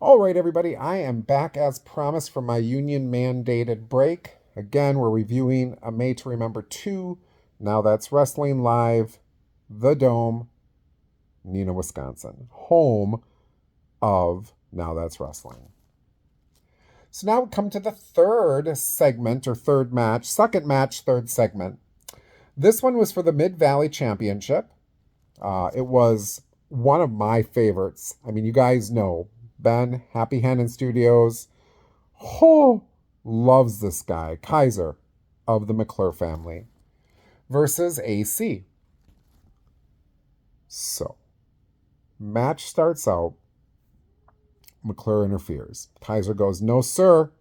All right, everybody, I am back as promised from my union mandated break. Again, we're reviewing A May to Remember 2. Now that's Wrestling Live, The Dome, Neenah, Wisconsin, home of Now That's Wrestling. So now we come to the third segment or third match, second match, third segment. This one was for the Mid Valley Championship. It was one of my favorites. I mean, you guys know Ben, Happy Hannon Studios. Oh, loves this guy, Kaiser of the McClure family, versus AC. So, match starts out. McClure interferes. Kaiser goes, "No, sir."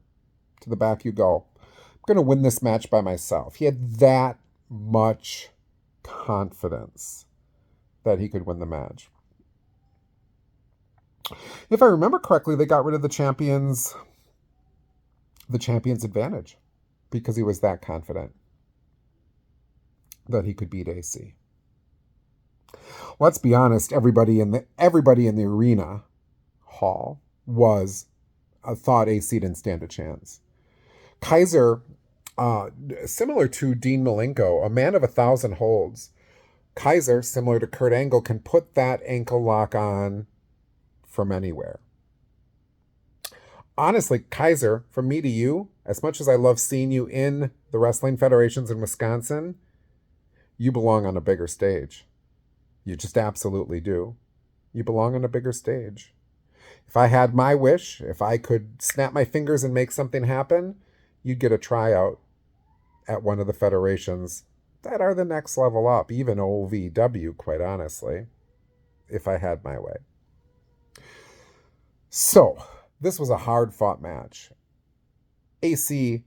To the back you go. I'm going to win this match by myself. He had that much confidence that he could win the match. If I remember correctly, they got rid of the champion's advantage because he was that confident that he could beat AC. Let's be honest, everybody in the arena hall thought AC didn't stand a chance. Kaiser, similar to Dean Malenko, a man of 1,000 holds. Kaiser, similar to Kurt Angle, can put that ankle lock on from anywhere. Honestly, Kaiser, from me to you, as much as I love seeing you in the wrestling federations in Wisconsin, you belong on a bigger stage. You just absolutely do. You belong on a bigger stage. If I had my wish, if I could snap my fingers and make something happen, you'd get a tryout at one of the federations that are the next level up, even OVW, quite honestly, if I had my way. So, this was a hard-fought match. AC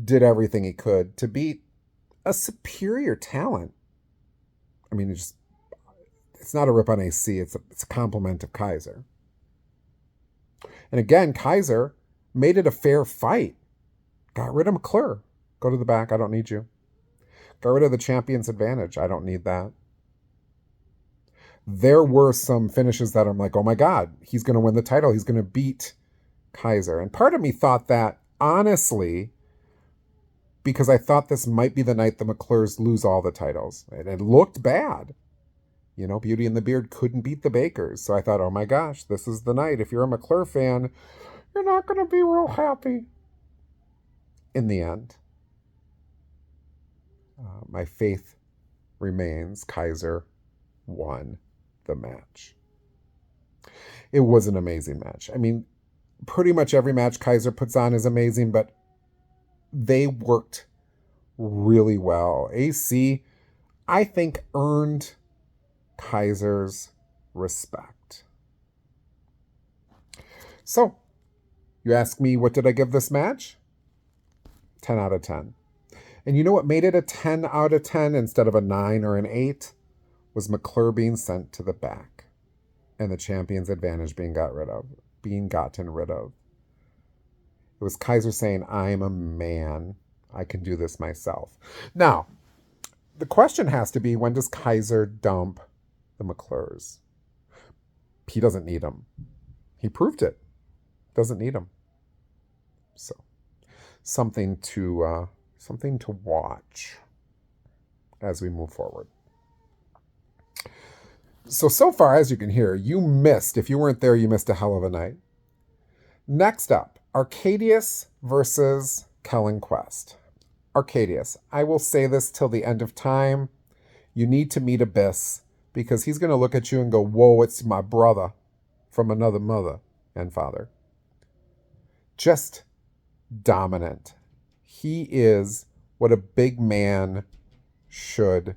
did everything he could to beat a superior talent. I mean, it's not a rip on AC, it's a compliment of Kaiser. And again, Kaiser made it a fair fight. Got rid of McClure. Go to the back, I don't need you. Got rid of the champion's advantage. I don't need that. There were some finishes that I'm like, oh my God, he's going to win the title. He's going to beat Kaiser. And part of me thought that, honestly, because I thought this might be the night the McClures lose all the titles. And it looked bad. You know, Beauty and the Beard couldn't beat the Bakers. So I thought, oh my gosh, this is the night. If you're a McClure fan, you're not going to be real happy. In the end, my faith remains. Kaiser won the match. It was an amazing match. I mean, pretty much every match Kaiser puts on is amazing, but they worked really well. AC, I think, earned Kaiser's respect. So, you ask me, what did I give this match? 10 out of 10. And you know what made it a 10 out of 10 instead of a 9 or an 8? Was McClure being sent to the back and the champion's advantage being gotten rid of. It was Kaiser saying, I'm a man. I can do this myself. Now, the question has to be, when does Kaiser dump the McClures? He doesn't need them. He proved it. Doesn't need them. So, something to watch as we move forward. So far, as you can hear, if you weren't there, you missed a hell of a night. Next up, Arcadius versus Kellen Quest. Arcadius, I will say this till the end of time. You need to meet Abyss, because he's going to look at you and go, whoa, it's my brother from another mother and father. Just dominant. He is what a big man should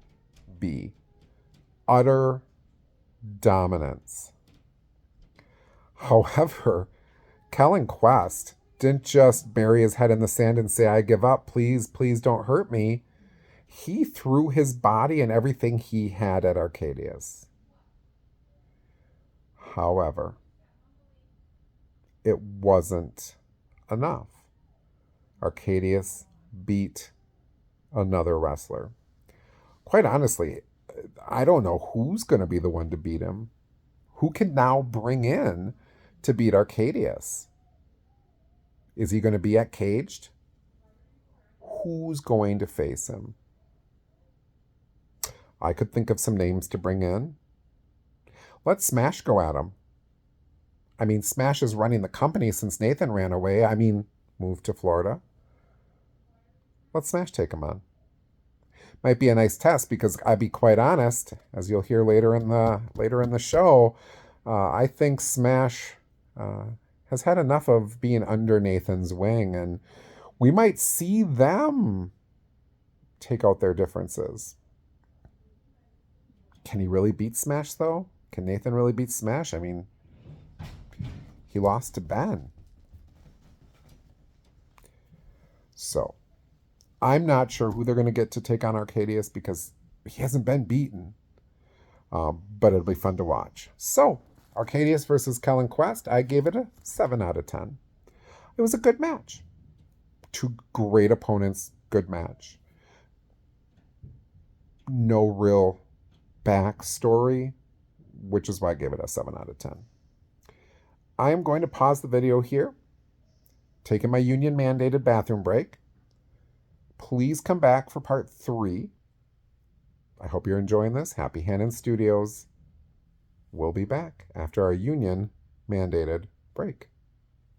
be. Utter dominance. However, Kellen Quest didn't just bury his head in the sand and say, I give up, please don't hurt me. He threw his body and everything he had at Arcadius. However, it wasn't enough. Arcadius beat another wrestler. Quite honestly, I don't know who's going to be the one to beat him. Who can now bring in to beat Arcadius. Is he going to be at Caged? Who's going to face him? I could think of some names to bring in. Let Smash go at him. I mean, Smash is running the company since Nathan ran away. I mean, moved to Florida. Let Smash take him on. Might be a nice test because I'll be quite honest, as you'll hear later in the show, I think Smash has had enough of being under Nathan's wing, and we might see them take out their differences. Can he really beat Smash, though? Can Nathan really beat Smash? I mean, he lost to Ben. So, I'm not sure who they're going to get to take on Arcadius because he hasn't been beaten. But it'll be fun to watch. So, Arcadius versus Kellen Quest, I gave it a 7 out of 10. It was a good match. Two great opponents, good match. No real backstory, which is why I gave it a 7 out of 10. I am going to pause the video here, taking my union-mandated bathroom break. Please come back for part 3. I hope you're enjoying this. Happy Hannon Studios will be back after our union-mandated break.